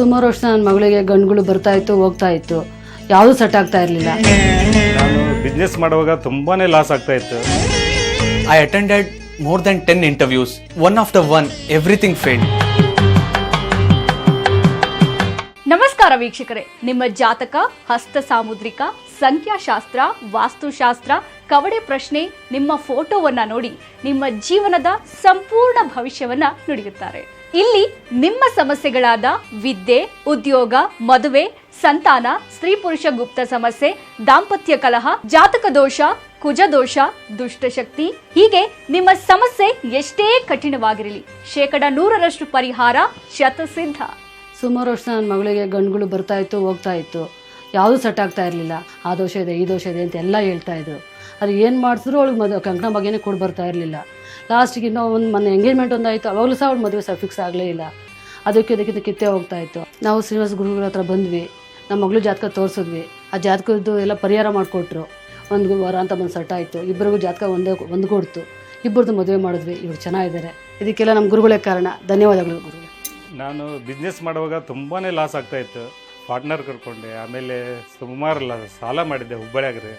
ಸುಮಾರು ವರ್ಷ ನನ್ನ ಮಗಳಿಗೆ ಗಂಡುಗಳು ಬರ್ತಾ ಇತ್ತು ಹೋಗ್ತಾ ಇತ್ತು, ಯಾವುದು ಸೆಟ್ ಆಗ್ತಾ ಇರಲಿಲ್ಲ. ನಾನು ಬಿಸ್ನೆಸ್ ಮಾಡುವಾಗ ತುಂಬಾನೇ ಲಾಸ್ ಆಗ್ತಾ ಇತ್ತು. I attended more than 10 interviews. One after one, everything failed. ನಮಸ್ಕಾರ ವೀಕ್ಷಕರೇ, ನಿಮ್ಮ ಜಾತಕ, ಹಸ್ತ ಸಾಮುದ್ರಿಕ, ಸಂಖ್ಯಾಶಾಸ್ತ್ರ, ವಾಸ್ತುಶಾಸ್ತ್ರ, ಕವಡೆ ಪ್ರಶ್ನೆ, ನಿಮ್ಮ ಫೋಟೋವನ್ನ ನೋಡಿ ನಿಮ್ಮ ಜೀವನದ ಸಂಪೂರ್ಣ ಭವಿಷ್ಯವನ್ನ ನುಡಿಯುತ್ತಾರೆ. ಇಲ್ಲಿ ನಿಮ್ಮ ಸಮಸ್ಯೆಗಳಾದ ವಿದ್ಯೆ, ಉದ್ಯೋಗ, ಮದುವೆ, ಸಂತಾನ, ಸ್ತ್ರೀ ಪುರುಷ ಗುಪ್ತ ಸಮಸ್ಯೆ, ದಾಂಪತ್ಯ ಕಲಹ, ಜಾತಕ ದೋಷ, ಕುಜದೋಷ, ದುಷ್ಟಶಕ್ತಿ, ಹೀಗೆ ನಿಮ್ಮ ಸಮಸ್ಯೆ ಎಷ್ಟೇ ಕಠಿಣವಾಗಿರಲಿ 100% ಪರಿಹಾರ ಶತಸಿದ್ಧ. ಸುಮಾರು ವರ್ಷ ನನ್ನ ಮಗಳಿಗೆ ಗಂಡುಗಳು ಬರ್ತಾ ಇತ್ತು ಹೋಗ್ತಾ ಇತ್ತು, ಯಾವುದು ಸೆಟ್ ಆಗ್ತಾ ಇರಲಿಲ್ಲ. ಆ ದೋಷ ಇದೆ, ಈ ದೋಷ ಇದೆ ಅಂತ ಎಲ್ಲ ಹೇಳ್ತಾ ಇದ್ರು. ಅದು ಏನು ಮಾಡಿಸಿದ್ರು ಅವಳಿಗೆ ಕಂಕಣ ಬಗ್ಗೆನೇ ಕೊಡು ಬರ್ತಾ ಇರಲಿಲ್ಲ. ಲಾಸ್ಟಿಗೆ ಇನ್ನೂ ಒಂದು ಮೊನ್ನೆ ಎಂಗೇಜ್ಮೆಂಟ್ ಒಂದಾಯಿತು, ಅವಾಗಲೂ ಸಹ ಅವ್ಳು ಮದುವೆ ಫಿಕ್ಸ್ ಆಗಲೇ ಇಲ್ಲ. ಅದಕ್ಕಿಂತ ಕಿತ್ತೇ ಹೋಗ್ತಾ ಇತ್ತು. ನಾವು ಶ್ರೀನಿವಾಸ ಗುರುಗಳ ಹತ್ರ ಬಂದ್ವಿ, ನಮ್ಮ ಮಗಳು ಜಾತಕ ತೋರಿಸಿದ್ವಿ. ಆ ಜಾತಕದ್ದು ಎಲ್ಲ ಪರಿಹಾರ ಮಾಡಿಕೊಟ್ರು. ಒಂದು ವಾರ ಅಂತ ಒಂದು ಸೆಟ್ ಆಯಿತು. ಇಬ್ಬರಿಗೂ ಜಾತಕ ಒಂದು ಕೊಡ್ತು. ಇಬ್ಬರದ್ದು ಮದುವೆ ಮಾಡಿದ್ವಿ. ಇವಾಗ ಚೆನ್ನಾಗಿದ್ದಾರೆ. ಇದಕ್ಕೆಲ್ಲ ನಮ್ಮ ಗುರುಗಳೇ ಕಾರಣ. ಧನ್ಯವಾದಗಳು ಗುರುಗಳೇ. ನಾನು ಬಿಸ್ನೆಸ್ ಮಾಡುವಾಗ ತುಂಬಾನೇ ಲಾಸ್ ಆಗ್ತಾ ಇತ್ತು. ಪಾರ್ಟ್ನರ್ ಕರ್ಕೊಂಡೆ, ಆಮೇಲೆ ಸುಮಾರು ಸಾಲ ಮಾಡಿದ್ದೆ ಹುಬ್ಬಳ್ಳಿಯಾಗ್ರಿ.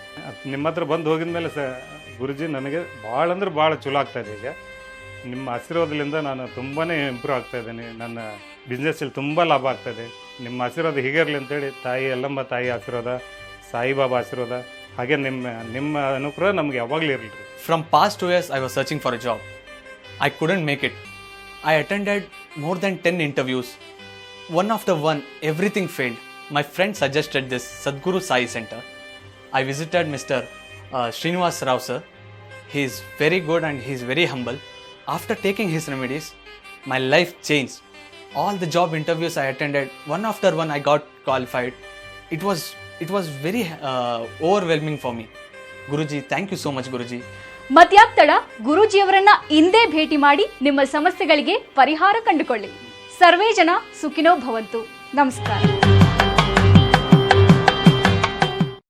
ನಿಮ್ಮ ಹತ್ರ ಬಂದು ಹೋಗಿದ ಮೇಲೆ ಗುರುಜಿ ನನಗೆ ಭಾಳ ಅಂದ್ರೆ ಭಾಳ ಚಲೋ ಆಗ್ತಾ ಇದೆ. ಈಗ ನಿಮ್ಮ ಆಶೀರ್ವಾದದಿಂದ ನಾನು ತುಂಬಾ ಇಂಪ್ರೂವ್ ಆಗ್ತಾ ಇದ್ದೀನಿ. ನನ್ನ ಬಿಸ್ನೆಸ್ಸಲ್ಲಿ ತುಂಬ ಲಾಭ ಆಗ್ತಾಯಿದೆ. ನಿಮ್ಮ ಆಶೀರ್ವಾದ ಹೀಗೆ ಇರಲಿ ಅಂತೇಳಿ ತಾಯಿ ಎಲ್ಲಮ್ಮ ತಾಯಿ ಆಶೀರ್ವಾದ, ಸಾಯಿಬಾಬಾ ಆಶೀರ್ವಾದ, ಹಾಗೆ ನಿಮ್ಮ ಅನುಗ್ರಹ ನಮ್ಗೆ ಯಾವಾಗಲೂ ಇರಲಿ. From past 2 years, I was searching for a job. I couldn't make it. I attended more than 10 interviews. One after one, everything failed. My friend suggested this Sadhguru Sai Center. I visited Mr. Srinivas Rao sir. He is very good and he is very humble. After taking his remedies, my life changed. All the job interviews I attended, one after one I got qualified. It was very overwhelming for me. Guruji, thank you so much Guruji. ಮತ್ಯಾಕ್ ತಡ, ಗುರೂಜಿಯವರನ್ನ ಇಂದೇ ಭೇಟಿ ಮಾಡಿ ನಿಮ್ಮ ಸಮಸ್ಯೆಗಳಿಗೆ ಪರಿಹಾರ ಕಂಡುಕೊಳ್ಳಿ. ಸರ್ವೇ ಜನ ಸುಖಿನೋ ಭವಂತು. ನಮಸ್ಕಾರ.